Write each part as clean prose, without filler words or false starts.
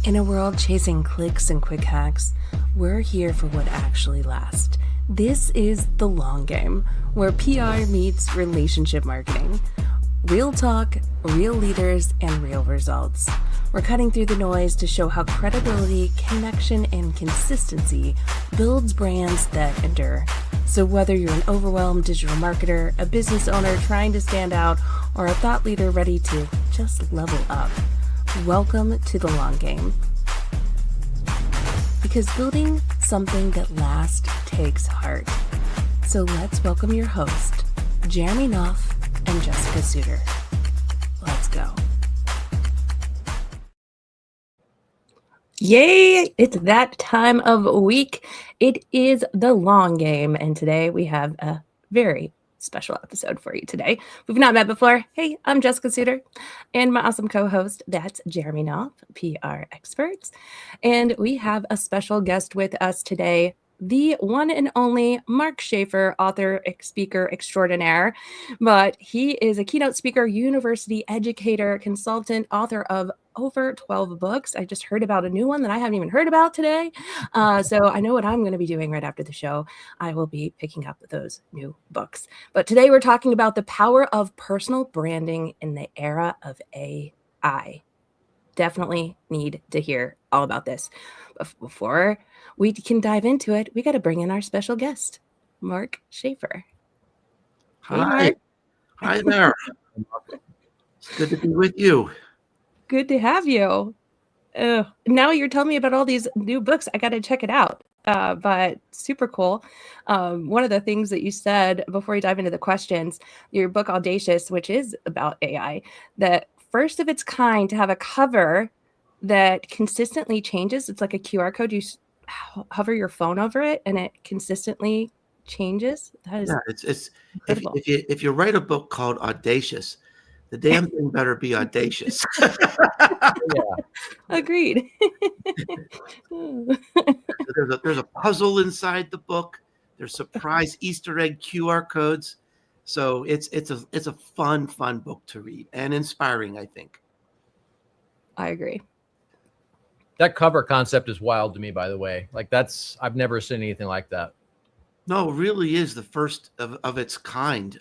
In a world chasing clicks and quick hacks, we're here for what actually lasts. This is the long game, where PR meets relationship marketing. Real talk, real leaders, and real results. We're cutting through the noise to show how credibility, connection, and consistency builds brands that endure. So whether you're an overwhelmed digital marketer, a business owner trying to stand out, or a thought leader ready to just level up, welcome to the long game. Because building something that lasts takes heart. So let's welcome your host, Jeremy Knopf and Jessica Suter. Let's go. Yay! It's that time of week. It is the long game, and today we have a very special episode for you today. We've not met before. Hey, I'm Jessica Suter, and my awesome co-host, that's Jeremy Knopf, PR expert. And we have a special guest with us today, the one and only Mark Schaefer, author, speaker extraordinaire. But he is a keynote speaker, university educator, consultant, author of over 12 books. I just heard about a new one that I haven't even heard about today. So I know what I'm going to be doing right after the show. I will be picking up those new books. But today we're talking about the power of personal branding in the era of AI. Definitely need to hear all about this. But before we can dive into it, we got to bring in our special guest, Mark Schaefer. Hey, Hi. Mark. Hi there. It's good to be with you. Good to have you. Now you're telling me about all these new books. I got to check it out. But super cool. One of the things that you said before we dive into the questions, your book Audacious, which is about AI, that first of its kind to have a cover that consistently changes. It's like a QR code. You hover your phone over it and it consistently changes. That is it's incredible. if you write a book called Audacious, the damn thing better be audacious. Agreed. There's a puzzle inside the book. There's surprise Easter egg QR codes. So it's a fun book to read and inspiring, I think. I agree. That cover concept is wild to me, by the way. Like I've never seen anything like that. No, it really is the first of its kind.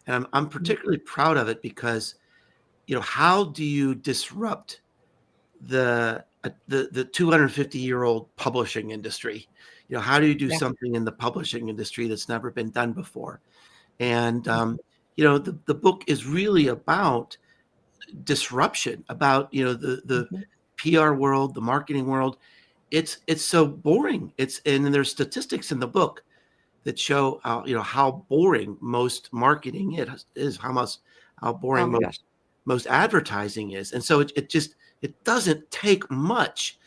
And I'm particularly proud of it because, how do you disrupt the 250-year-old publishing industry? How do you do something in the publishing industry that's never been done before? And, the book is really about disruption, about, the PR world, the marketing world. It's so boring. And there's statistics in the book that show how boring most marketing is, how boring most advertising is. And so it doesn't take much,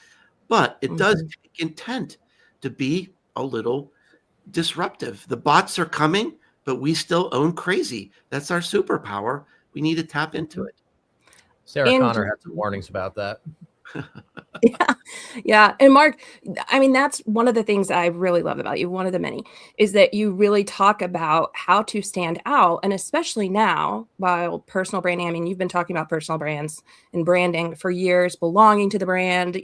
but it does take intent to be a little disruptive. The bots are coming, but we still own crazy. That's our superpower. We need to tap into it. Sarah Connor had some warnings about that. Yeah. And Mark, I mean, that's one of the things I really love about you. One of the many is that you really talk about how to stand out. And especially now, while personal branding, I mean, you've been talking about personal brands and branding for years, belonging to the brand,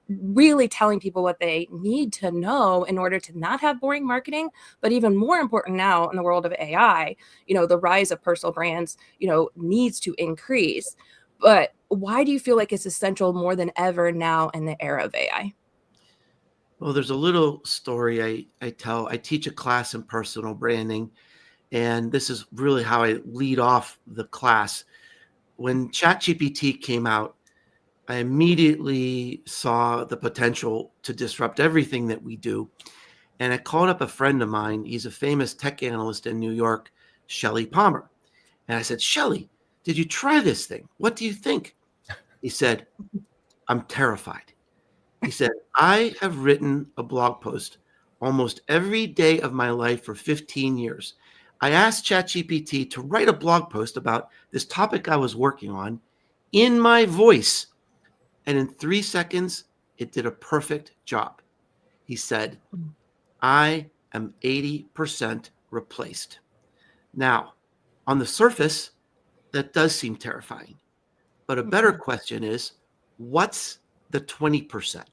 really telling people what they need to know in order to not have boring marketing. But even more important now in the world of AI, the rise of personal brands, needs to increase. But why do you feel like it's essential more than ever now in the era of AI? Well, there's a little story I tell. I teach a class in personal branding, and this is really how I lead off the class. When ChatGPT came out, I immediately saw the potential to disrupt everything that we do. And I called up a friend of mine. He's a famous tech analyst in New York, Shelley Palmer. And I said, Shelley, did you try this thing? What do you think? He said, I'm terrified. He said, I have written a blog post almost every day of my life for 15 years. I asked ChatGPT to write a blog post about this topic I was working on in my voice. And in 3 seconds, it did a perfect job. He said, I am 80% replaced. Now, on the surface, that does seem terrifying. But a better question is, what's the 20%.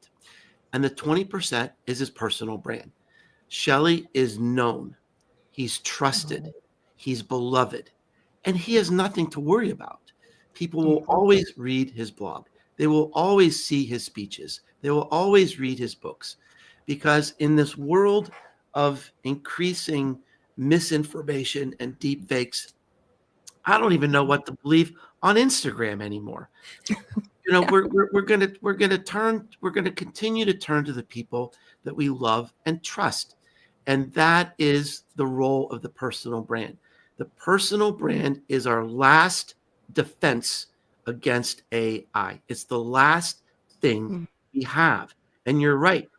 And the 20% is his personal brand. Shelley is known. He's trusted. He's beloved. And he has nothing to worry about. People will always read his blog. They will always see his speeches. They will always read his books. Because in this world of increasing misinformation and deep fakes, I don't even know what to believe on Instagram anymore. We're gonna continue to turn to the people that we love and trust, and that is the role of the personal brand. The personal brand is our last defense against AI. It's the last thing we have. And you're right.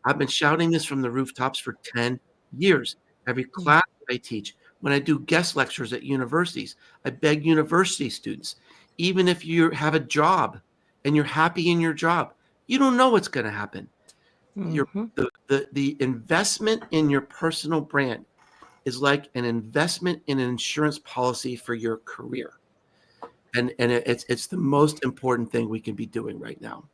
I've been shouting this from the rooftops for 10 years. Every class I teach, when I do guest lectures at universities, I beg university students, even if you have a job and you're happy in your job, you don't know what's going to happen. The investment in your personal brand is like an investment in an insurance policy for your career. And it's the most important thing we can be doing right now.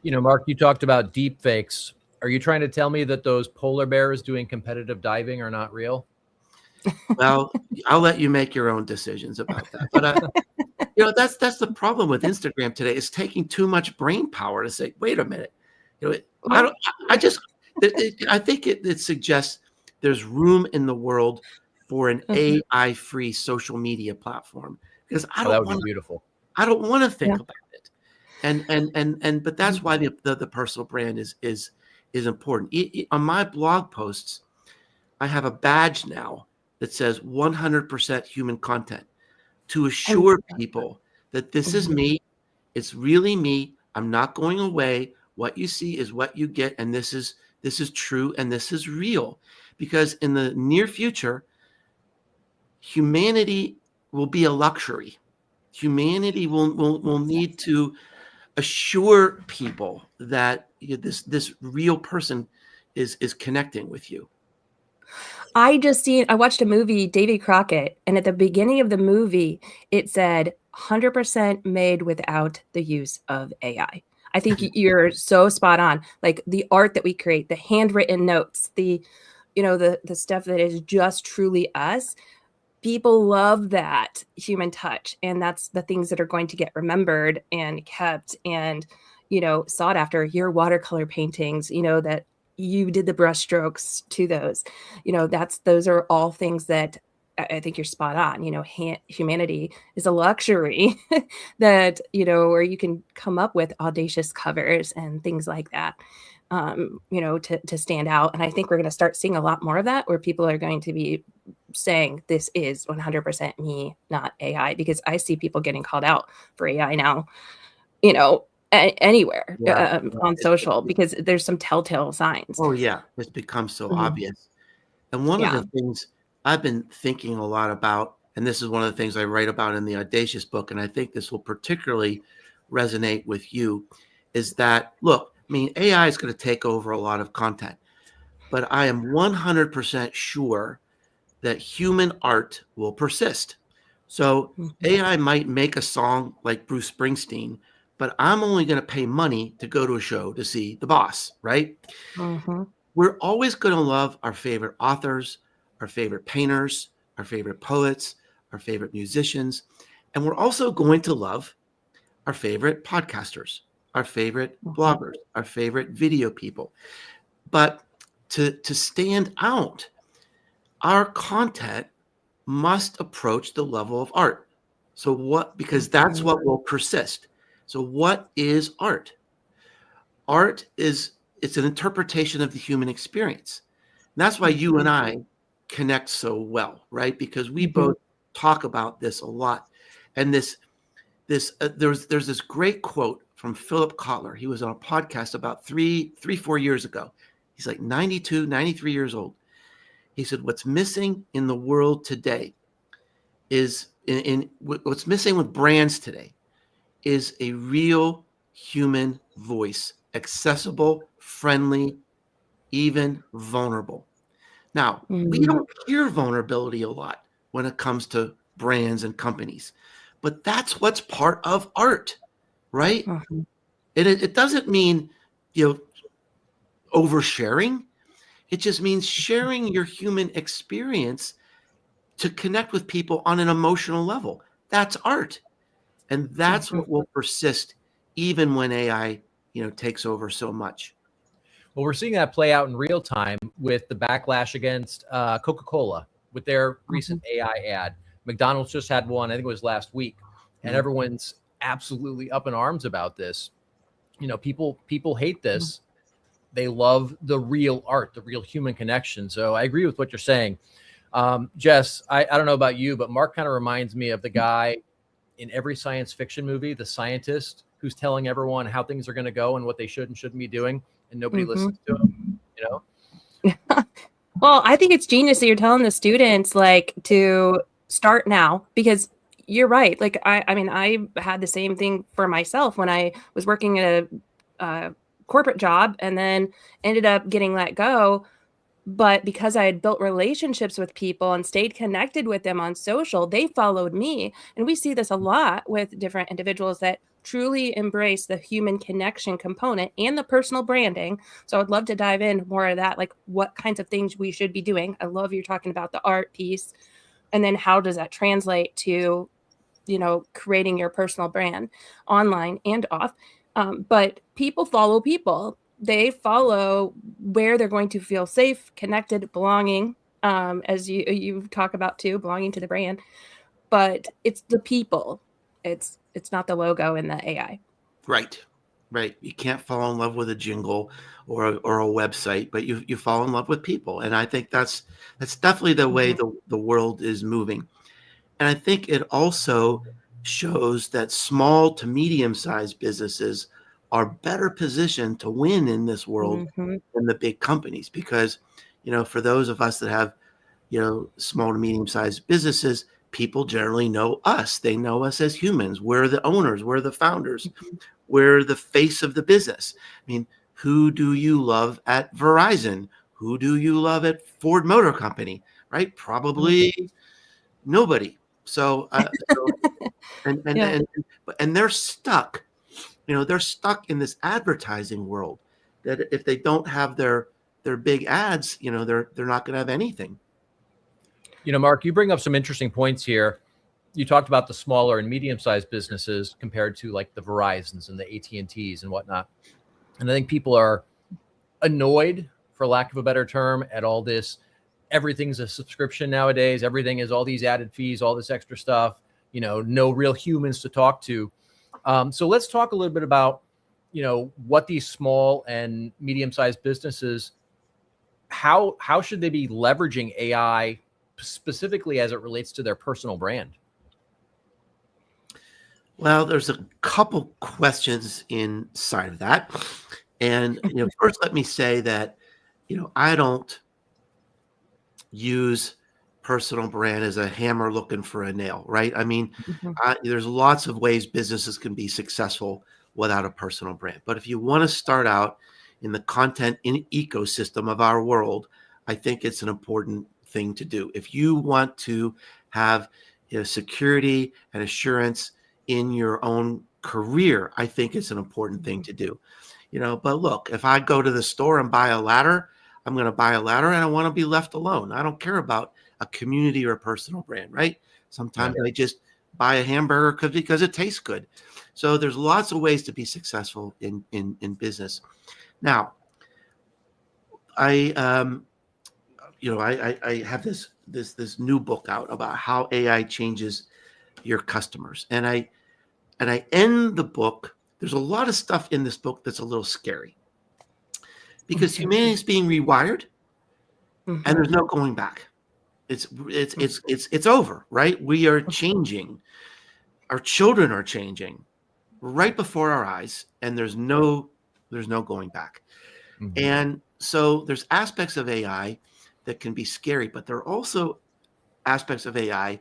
Mark, you talked about deep fakes. Are you trying to tell me that those polar bears doing competitive diving are not real? Well, I'll let you make your own decisions about that. But that's the problem with Instagram today. It's taking too much brain power to say, wait a minute. I think it suggests there's room in the world for an AI free social media platform, because that would be beautiful. I don't want to think about it. But that's why the personal brand is important. On my blog posts, I have a badge now that says 100% human content to assure people that this is me. It's really me. I'm not going away. What you see is what you get. And this is true. And this is real, because in the near future, humanity will be a luxury. Humanity will need to assure people that this real person is connecting with you. I watched a movie, Davy Crockett, and at the beginning of the movie, it said 100% made without the use of AI. I think you're so spot on. Like the art that we create, the handwritten notes, the stuff that is just truly us. People love that human touch, and that's the things that are going to get remembered and kept and, sought after. Your watercolor paintings, that you did the brush strokes to those, those are all things that I think you're spot on. Humanity is a luxury that, where you can come up with audacious covers and things like that, to stand out. And I think we're going to start seeing a lot more of that, where people are going to be saying this is 100% me, not AI, because I see people getting called out for AI now, anywhere on social, because there's some telltale signs. Oh yeah, it's become so obvious. And one of the things I've been thinking a lot about, and this is one of the things I write about in the Audacious book, and I think this will particularly resonate with you, is that, look, I mean, AI is going to take over a lot of content, but I am 100% sure that human art will persist. So AI might make a song like Bruce Springsteen, but I'm only going to pay money to go to a show to see The Boss, right? We're always going to love our favorite authors, our favorite painters, our favorite poets, our favorite musicians. And we're also going to love our favorite podcasters, our favorite bloggers, our favorite video people. But to stand out, our content must approach the level of art. So because that's what will persist. So what is art? Art it's an interpretation of the human experience. And that's why you and I connect so well, right? Because we both talk about this a lot. And there's this great quote from Philip Kotler. He was on a podcast about 4 years ago. He's like 92, 93 years old. He said, what's missing in the world today is what's missing with brands today is a real human voice, accessible, friendly, even vulnerable. Now, we don't hear vulnerability a lot when it comes to brands and companies, but that's what's part of art, right? it doesn't mean, oversharing. It just means sharing your human experience to connect with people on an emotional level. That's art. And that's what will persist even when AI, takes over so much. Well, we're seeing that play out in real time with the backlash against Coca-Cola with their recent AI ad. McDonald's just had one, I think it was last week, and everyone's absolutely up in arms about this. People hate this. They love the real art, the real human connection. So I agree with what you're saying. Jess, I don't know about you, but Mark kind of reminds me of the guy in every science fiction movie, the scientist who's telling everyone how things are going to go and what they should and shouldn't be doing, and nobody listens to him, Well, I think it's genius that you're telling the students like to start now, because you're right. Like I mean, I had the same thing for myself when I was working at a corporate job and then ended up getting let go. But because I had built relationships with people and stayed connected with them on social, they followed me. And we see this a lot with different individuals that truly embrace the human connection component and the personal branding. So I'd love to dive in more of that, like what kinds of things we should be doing. I love you're talking about the art piece. And then how does that translate to, creating your personal brand online and off? But people follow people. They follow where they're going to feel safe, connected, belonging, as you talk about too, belonging to the brand. But it's the people. It's not the logo and the AI. Right. You can't fall in love with a jingle or a website, but you fall in love with people. And I think that's definitely the way the world is moving. And I think it also shows that small to medium-sized businesses are better positioned to win in this world than the big companies. Because, for those of us that have, small to medium-sized businesses, people generally know us. They know us as humans. We're the owners. We're the founders. We're the face of the business. I mean, who do you love at Verizon? Who do you love at Ford Motor Company? Right? Probably nobody. So, and they're stuck. They're stuck in this advertising world that if they don't have their big ads, they're not going to have anything. Mark, you bring up some interesting points here. You talked about the smaller and medium-sized businesses compared to like the Verizons and the AT&Ts and whatnot. And I think people are annoyed, for lack of a better term, at all this. Everything's a subscription nowadays. Everything is all these added fees, all this extra stuff, no real humans to talk to. So let's talk a little bit about, what these small and medium-sized businesses, how should they be leveraging AI specifically as it relates to their personal brand? Well, there's a couple questions inside of that. And, first, let me say that, I don't use personal brand as a hammer looking for a nail, right? I mean, there's lots of ways businesses can be successful without a personal brand. But if you want to start out in the content ecosystem of our world, I think it's an important thing to do. If you want to have security and assurance in your own career, I think it's an important thing to do. But look, if I go to the store and buy a ladder, I'm going to buy a ladder and I want to be left alone. I don't care about a community or a personal brand, right? Sometimes I just buy a hamburger because it tastes good. So there's lots of ways to be successful in business. Now, I have this new book out about how AI changes your customers, and I end the book. There's a lot of stuff in this book that's a little scary because humanity is being rewired, and there's no going back. It's over, right? We are changing. Our children are changing right before our eyes, and there's no going back. And so there's aspects of AI that can be scary, but there are also aspects of AI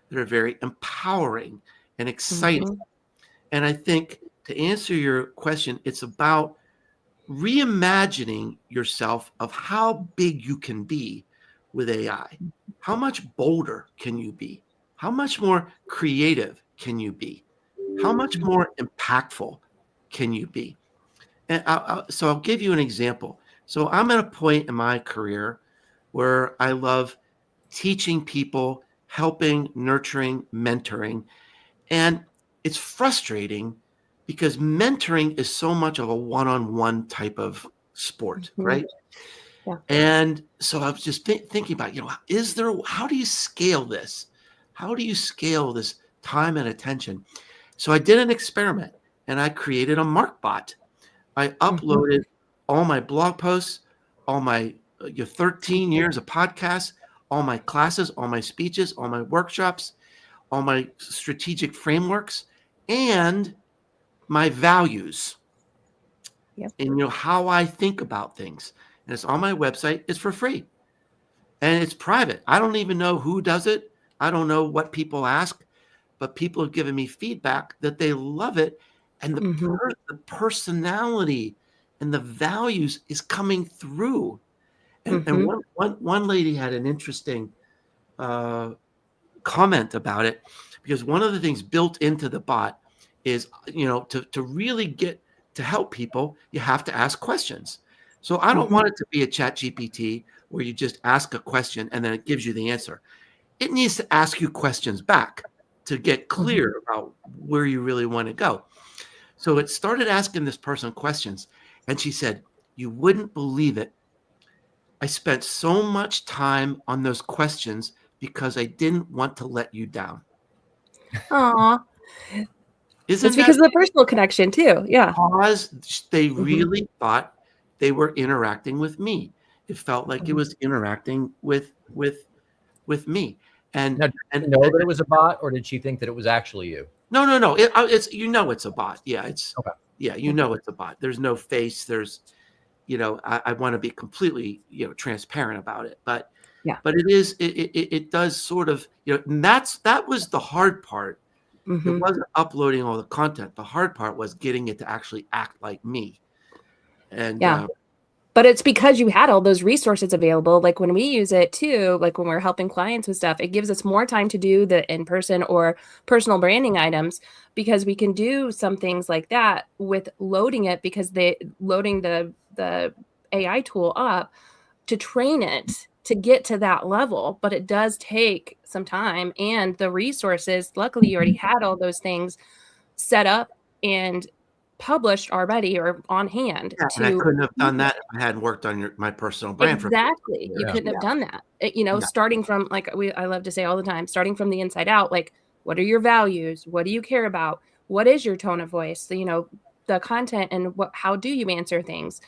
that are very empowering and exciting. And I think to answer your question, it's about reimagining yourself of how big you can be with AI. How much bolder can you be? How much more creative can you be? How much more impactful can you be? And so I'll give you an example. So I'm at a point in my career where I love teaching people, helping, nurturing, mentoring. And it's frustrating because mentoring is so much of a one-on-one type of sport, Mhm. right? Yeah. And so I was just thinking about, how do you scale this? How do you scale this time and attention? So I did an experiment and I created a MarkBot. I Mhm. uploaded all my blog posts, all my 13 years of podcasts, all my classes, all my speeches, all my workshops, all my strategic frameworks, and my values, Yep. and how I think about things. And it's on my website. It's for free and it's private. I don't even know who does it. I don't know what people ask, but people have given me feedback that they love it, and Mhm. the personality and the values is coming through. And Mhm. one lady had an interesting uh, comment about it, because one of the things built into the bot is, to really get to help people, you have to ask questions. So I don't Mhm. want it to be a chat GPT where you just ask a question and then it gives you the answer. It needs to ask you questions back to get Mhm. clear about where you really want to go. So it started asking this person questions, and she said, "You wouldn't believe it. I spent so much time on those questions because I didn't want to let you down." Aw. It's Isn't that because of the personal connection too. Yeah. because they Mhm. really thought they were interacting with me? It felt like it Mhm. was interacting with me. And Now, did and she know that it was a bot, or did she think that it was actually you? no, no, no. It's it's a bot. Yeah, Okay. Mhm. it's a bot. There's no face. I want to be completely transparent about it, Yeah. but it does sort of, and that was the hard part. It Mhm. wasn't uploading all the content. The hard part was getting it to actually act like me. And Yeah. But it's because you had all those resources available. Like when we use it too, like when we're helping clients with stuff, it gives us more time to do the in-person or personal branding items because we can do some things like that with loading it because they loading the AI tool up to train it to get to that level. But it does take some time and the resources. Luckily, you already had all those things set up and published already or on hand yeah, and I to couldn't have done that if I hadn't worked on my personal brand for 15 exactly. You years. Yeah. couldn't have Yeah, done that. yeah, Starting from like I love to say all the time, starting from the inside out, like what are your values? What do you care about? What is your tone of voice? So, the content and how do you answer things?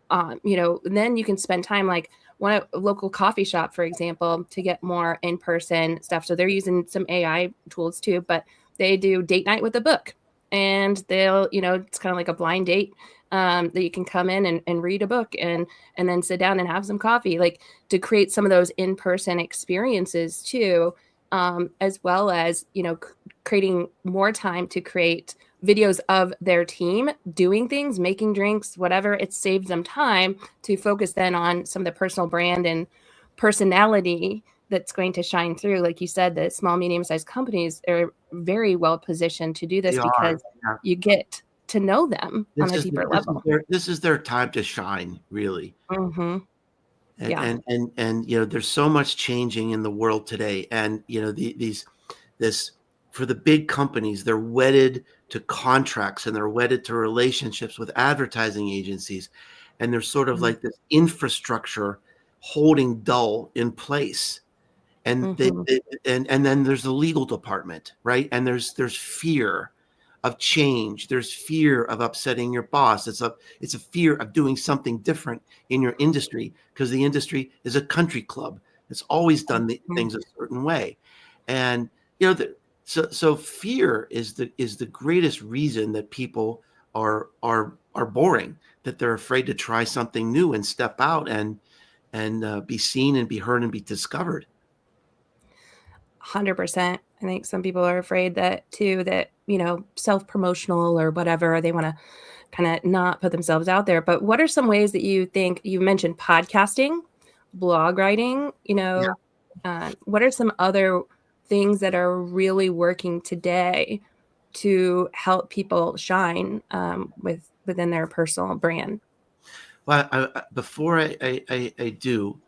Then you can spend time like one a local coffee shop, for example, to get more in-person stuff. So they're using some AI tools too, but they do date night with a book. And they'll, it's kind of like a blind date that you can come in and read a book and then sit down and have some coffee, like to create some of those in-person experiences too, as well as, creating more time to create videos of their team doing things, making drinks, whatever. It saves them time to focus then on some of the personal brand and personality that's going to shine through. Like you said, the small, medium-sized companies are very well positioned to do they this are. because Yeah. you get to know them on a deeper level. This is their time to shine, really. Hmm. And Yeah. there's so much changing in the world today, and this for the big companies, they're wedded to contracts and they're wedded to relationships with advertising agencies, and there's sort of like this infrastructure holding dull in place. And Hmm. and then there's the legal department, right? And there's fear of change. There's fear of upsetting your boss. It's a fear of doing something different in your industry, because the industry is a country club. It's always done things a certain way. And so fear is the greatest reason that people are boring, that they're afraid to try something new and step out and be seen and be heard and be discovered. 100%. I think some people are afraid that too, that, self-promotional or whatever, they want to kind of not put themselves out there. But what are some ways that you think you mentioned podcasting, blog writing, what are some other things that are really working today to help people shine within their personal brand? Well, before I do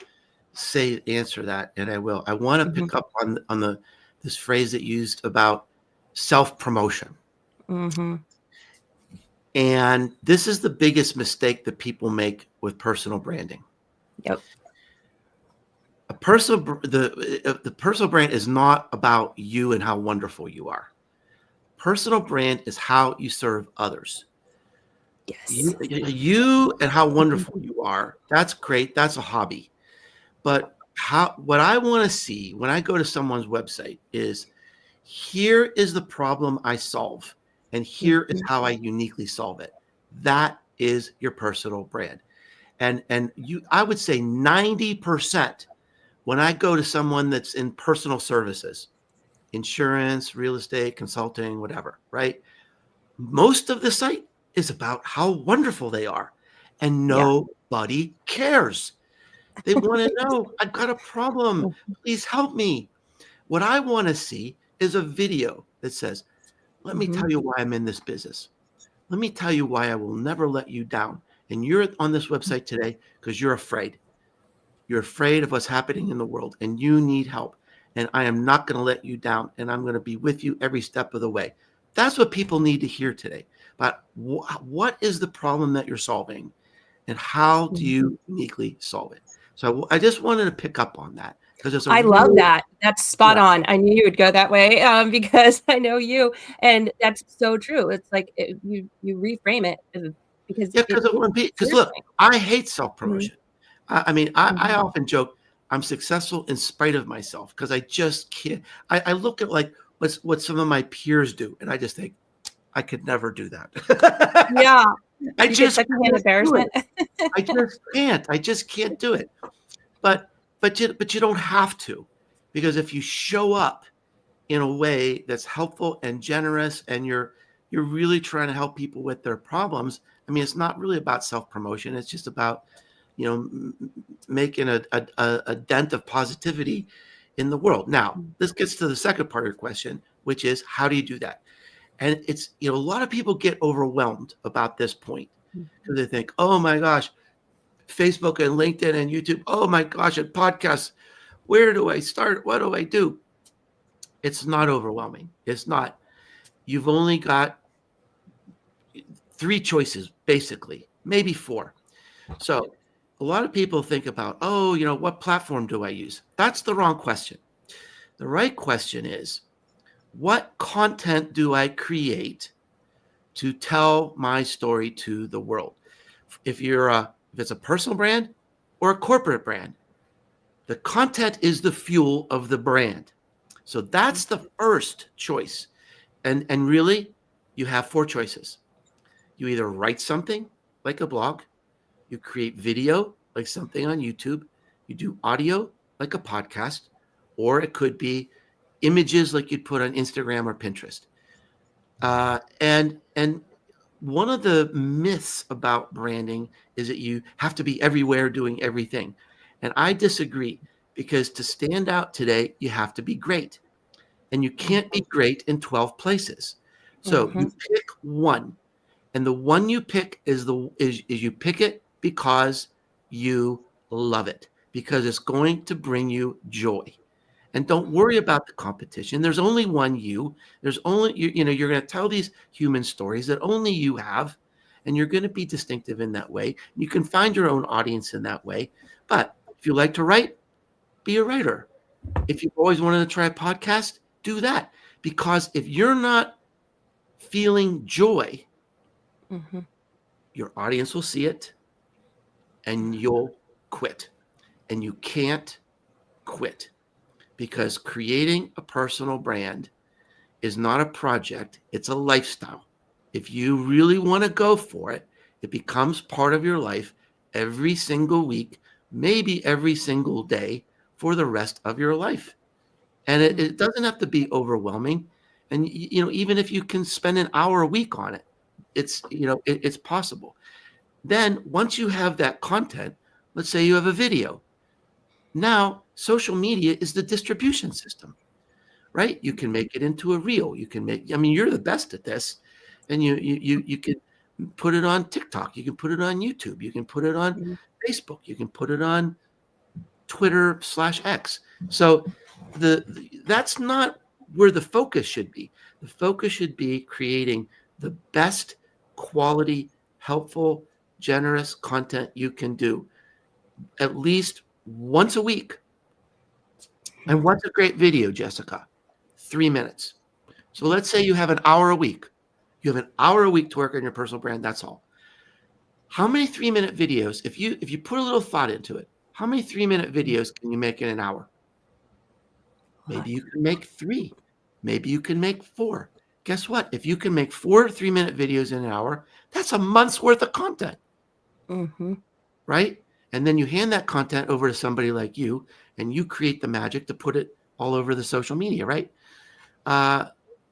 answer that, and I will, I want to pick up on this phrase that you used about self-promotion. Mm-hmm. And this is the biggest mistake that people make with personal branding. Yep. The personal brand is not about you and how wonderful you are. Personal brand is how you serve others. Yes. You and how wonderful you are. That's great. That's a hobby. But what I want to see when I go to someone's website is, here is the problem I solve, and here is how I uniquely solve it. That is your personal brand. And I would say 90% when I go to someone that's in personal services, insurance, real estate, consulting, whatever, right? Most of the site is about how wonderful they are, and nobody cares. They want to know, I've got a problem. Please help me. What I want to see is a video that says, let me tell you why I'm in this business. Let me tell you why I will never let you down. And you're on this website today because you're afraid. You're afraid of what's happening in the world, and you need help. And I am not going to let you down, and I'm going to be with you every step of the way. That's what people need to hear today. But what is the problem that you're solving, and how do you uniquely solve it? So I just wanted to pick up on that, because I love that. That's spot on. I knew you would go that way because I know you, and that's so true. It's like you reframe it because because look, I hate self-promotion. I mean, I Mhm. often joke I'm successful in spite of myself, because I just can't. I look at like what some of my peers do, and I just think I could never do that. Yeah. I You get just secondhand can't do embarrassment. it. I just can't. I just can't do it. But you don't have to, because if you show up in a way that's helpful and generous, and you're really trying to help people with their problems. I mean, it's not really about self-promotion. It's just about, making a dent of positivity in the world. Now, this gets to the second part of your question, which is, how do you do that? And it's, a lot of people get overwhelmed about this point, because they think, oh my gosh, Facebook and LinkedIn and YouTube, oh my gosh, and podcasts, where do I start? What do I do? It's not overwhelming. It's not. You've only got 3 choices, basically, maybe 4. So a lot of people think about, oh, what platform do I use? That's the wrong question. The right question is, what content do I create to tell my story to the world? If it's a personal brand or a corporate brand, the content is the fuel of the brand. So that's the first choice. And really, you have 4 choices. You either write something like a blog, you create video like something on YouTube, you do audio like a podcast, or it could be images like you'd put on Instagram or Pinterest. And one of the myths about branding is that you have to be everywhere doing everything. And I disagree, because to stand out today, you have to be great. And you can't be great in 12 places. So you pick one. And the one you pick is you pick it because you love it, because it's going to bring you joy. And don't worry about the competition. There's only one you. There's only you're going to tell these human stories that only you have, and you're going to be distinctive in that way. You can find your own audience in that way. But if you like to write, be a writer. If you've always wanted to try a podcast, do that. Because if you're not feeling joy, your audience will see it, and you'll quit. And you can't quit, because creating a personal brand is not a project, it's a lifestyle. If you really want to go for it, it becomes part of your life every single week, maybe every single day for the rest of your life. And it doesn't have to be overwhelming. And even if you can spend an hour a week on it, it's possible. Then once you have that content, let's say you have a video. Now, social media is the distribution system. right? You can make it into a reel. You can make, I mean, you're the best at this, and you can put it on TikTok. You can put it on YouTube. You can put it on Facebook. You can put it on Twitter/X. So that's not where the focus should be. The focus should be creating the best quality, helpful, generous content you can do at least once a week. And what's a great video, Jessica? 3 minutes. So let's say you have an hour a week. You have an hour a week to work on your personal brand. That's all. How many 3-minute videos, if you put a little thought into it, how many 3-minute videos can you make in an hour? Maybe you can make 3. Maybe you can make 4. Guess what? If you can make 4 3-minute videos in an hour, that's a month's worth of content. Right? And then you hand that content over to somebody like you, and you create the magic to put it all over the social media, right?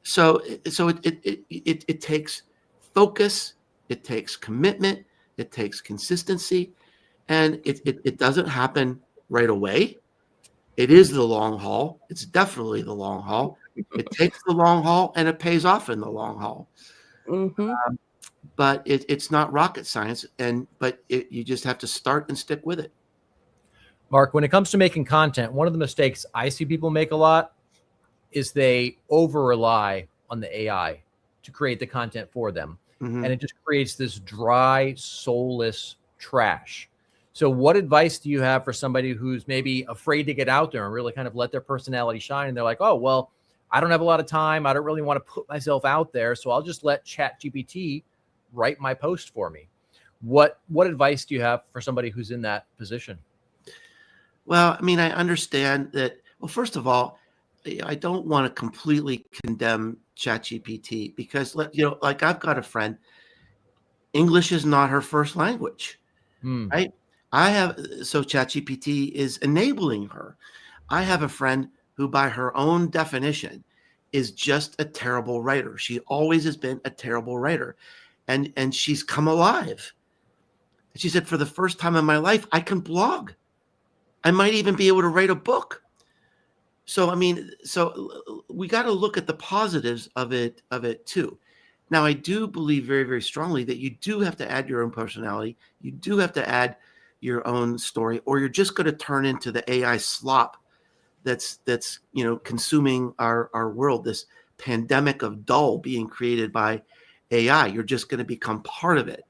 So it takes focus, it takes commitment, it takes consistency, and it doesn't happen right away. It is the long haul. It's definitely the long haul. It takes the long haul, and it pays off in the long haul. But it's not rocket science, but you just have to start and stick with it. Mark, when it comes to making content, one of the mistakes I see people make a lot is they over rely on the AI to create the content for them. And it just creates this dry, soulless trash. So what advice do you have for somebody who's maybe afraid to get out there and really kind of let their personality shine? And they're like, oh, well, I don't have a lot of time. I don't really want to put myself out there. So I'll just let ChatGPT write my post for me. What advice do you have for somebody who's in that position? Well, I mean, I understand that. Well, first of all, I don't want to completely condemn ChatGPT because, like I've got a friend, English is not her first language, right? So ChatGPT is enabling her. I have a friend who, by her own definition, is just a terrible writer. She always has been a terrible writer, and she's come alive. She said, for the first time in my life, I can blog. I might even be able to write a book. So, I mean, we got to look at the positives of it too. Now, I do believe very, very strongly that you do have to add your own personality. You do have to add your own story, or you're just going to turn into the AI slop that's consuming our world, this pandemic of dull being created by AI. You're just going to become part of it.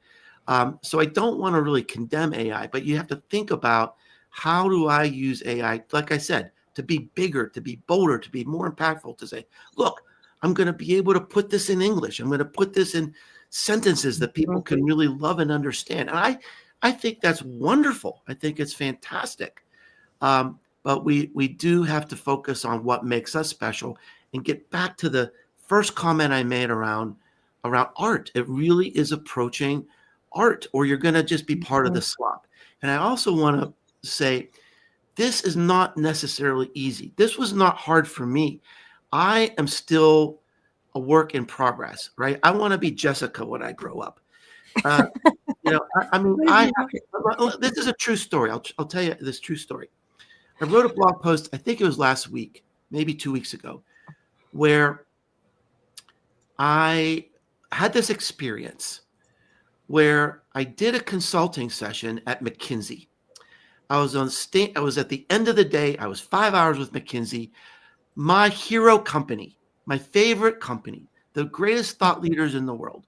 So I don't want to really condemn AI, but you have to think about, how do I use AI, like I said, to be bigger, to be bolder, to be more impactful, to say, look, I'm going to be able to put this in English. I'm going to put this in sentences that people can really love and understand. And I think that's wonderful. I think it's fantastic. But we do have to focus on what makes us special and get back to the first comment I made around art. It really is approaching art, or you're going to just be part of the slop. And I also want to say, this is not necessarily easy. This was not hard for me. I am still a work in progress, right? I want to be Jessica when I grow up. This is a true story. I'll tell you this true story. I wrote a blog post, I think it was last week, maybe 2 weeks ago, where I had this experience where I did a consulting session at McKinsey. I was at the end of the day. I was 5 hours with McKinsey, my hero company, my favorite company, the greatest thought leaders in the world.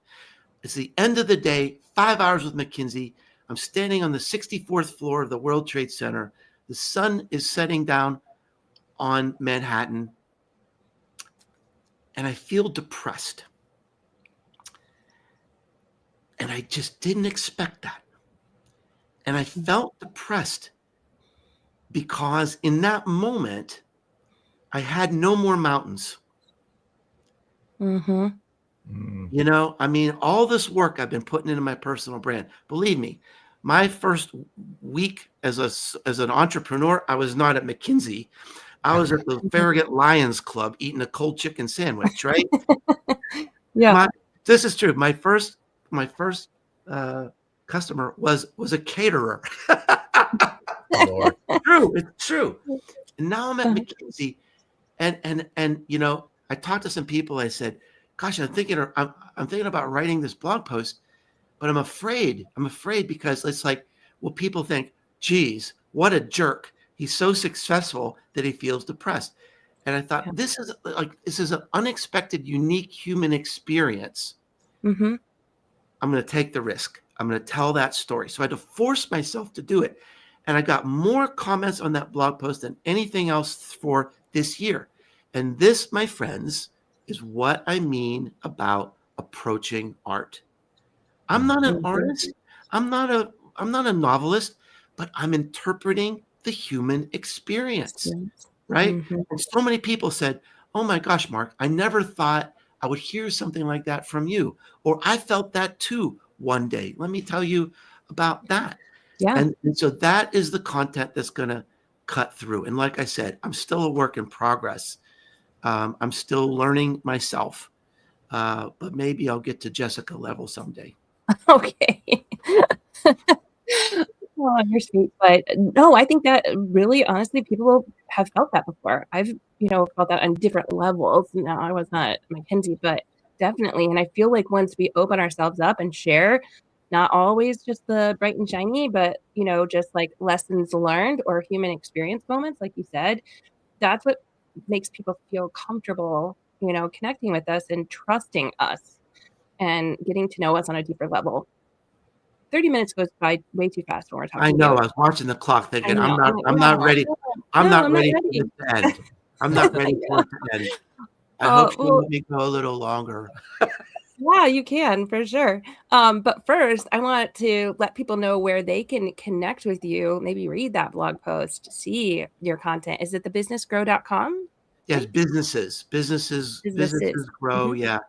It's the end of the day, 5 hours with McKinsey. I'm standing on the 64th floor of the World Trade Center. The sun is setting down on Manhattan, and I feel depressed. And I just didn't expect that. And I felt depressed because in that moment, I had no more mountains. I mean, all this work I've been putting into my personal brand, believe me, my first week as an entrepreneur, I was not at McKinsey. I was at the Farragut Lions Club eating a cold chicken sandwich, right? This is true. My first customer was a caterer. Lord. It's true. And now I'm at McKinsey, And you know, I talked to some people. I said, "Gosh, I'm thinking about writing this blog post, but I'm afraid. I'm afraid because it's like, well, people think, geez, what a jerk. He's so successful that he feels depressed." And I thought, Yeah. this is an unexpected, unique human experience. Mm-hmm. I'm going to take the risk. I'm going to tell that story. So I had to force myself to do it. And I got more comments on that blog post than anything else for this year. And this, my friends, is what I mean about approaching art. I'm not an artist. I'm not a novelist, but I'm interpreting the human experience, right? Mm-hmm. And so many people said, "Oh my gosh, Mark, I never thought I would hear something like that from you." Or "I felt that too one day. Let me tell you about that." Yeah. And so that is the content that's going to cut through. And like I said, I'm still a work in progress. I'm still learning myself, but maybe I'll get to Jessica level someday. Okay. Oh, you're sweet. But no, I think that really, honestly, people have felt that before. I've, felt that on different levels. Now, I was not Mackenzie, but definitely. And I feel like once we open ourselves up and share, not always just the bright and shiny, but, just like lessons learned or human experience moments, like you said, that's what makes people feel comfortable, connecting with us and trusting us and getting to know us on a deeper level. 30 minutes goes by way too fast when we're I talking to know. you. I was watching the clock I thinking, know. I'm like, I'm not "No, ready. no, I'm no, not I'm not ready for ready." this to end. I'm not ready I for know. it to end. I hope she'll Well, let me go a little longer. yeah, you can for sure. But first, I want to let people know where they can connect with you, maybe read that blog post, see your content. Is it thebusinessgrow.com? Yes, Right? businesses grow. Mhm. Yeah.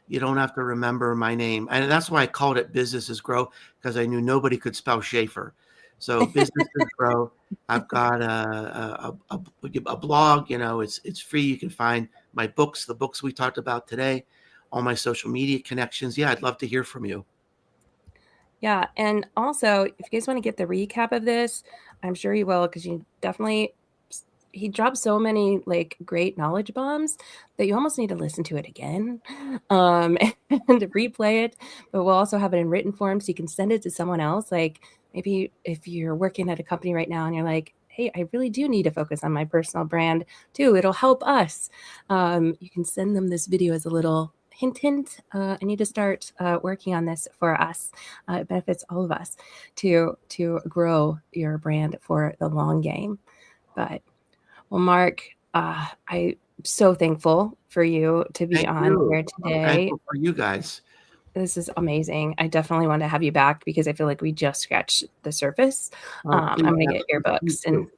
You don't have to remember my name. And that's why I called it Businesses Grow, because I knew nobody could spell Schaefer. So Businesses Grow. I've got a blog, it's free. You can find my books, the books we talked about today, all my social media connections. Yeah, I'd love to hear from you. Yeah, and also, if you guys wanna get the recap of this, I'm sure you will, because you definitely he dropped so many, like, great knowledge bombs that you almost need to listen to it again, and replay it, but we'll also have it in written form so you can send it to someone else, like, maybe if you're working at a company right now and you're like, "Hey, I really do need to focus on my personal brand too, it'll help us." You can send them this video as a little hint, hint, "I need to start, working on this for us." It benefits all of us to grow your brand for the long game. But well, Mark, I'm so thankful for you to be Thank on you. here I'm today. thankful for you guys. This is amazing. I definitely want to have you back because I feel like we just scratched the surface. Oh, I'm please, going to get your please books and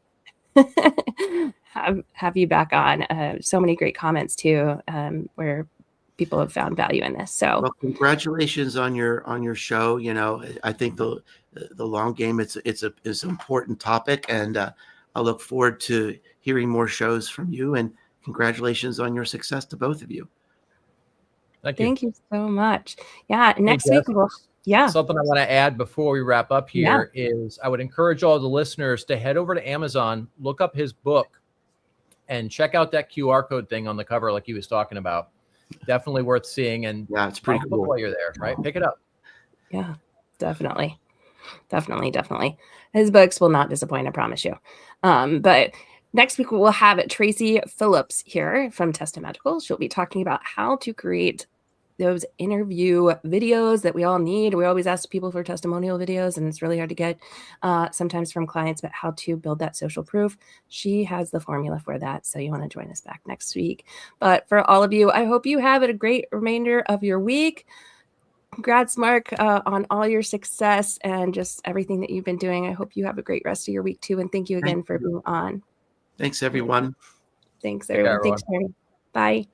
do. have you back on. So many great comments too, where people have found value in this. So Well, congratulations on your show. I think the long game, it's an important topic, and I look forward to hearing more shows from you. And congratulations on your success to both of you. Thank you. thank you so much. Yeah, Hey, next week Jess, yeah, something I want to add before we wrap up yeah. here is I would encourage all the listeners to head over to Amazon, look up his book, and check out that QR code thing on the cover, like he was talking about. Definitely worth seeing. And Yeah, it's buy pretty the book cool. while you're there, right? Pick it up. Yeah, definitely. Definitely. His books will not disappoint, I promise you. But next week we'll have Tracy Phillips here from Testamatical. She'll be talking about how to create those interview videos that we all need. We always ask people for testimonial videos, and it's really hard to get sometimes from clients, but how to build that social proof. She has the formula for that. So you want to join us back next week. But for all of you, I hope you have a great remainder of your week. Congrats, Mark, on all your success and just everything that you've been doing. I hope you have a great rest of your week too. And thank you again for being on. Thanks, everyone. Thanks, Take care, everyone. everyone. Thanks, Mary. Bye.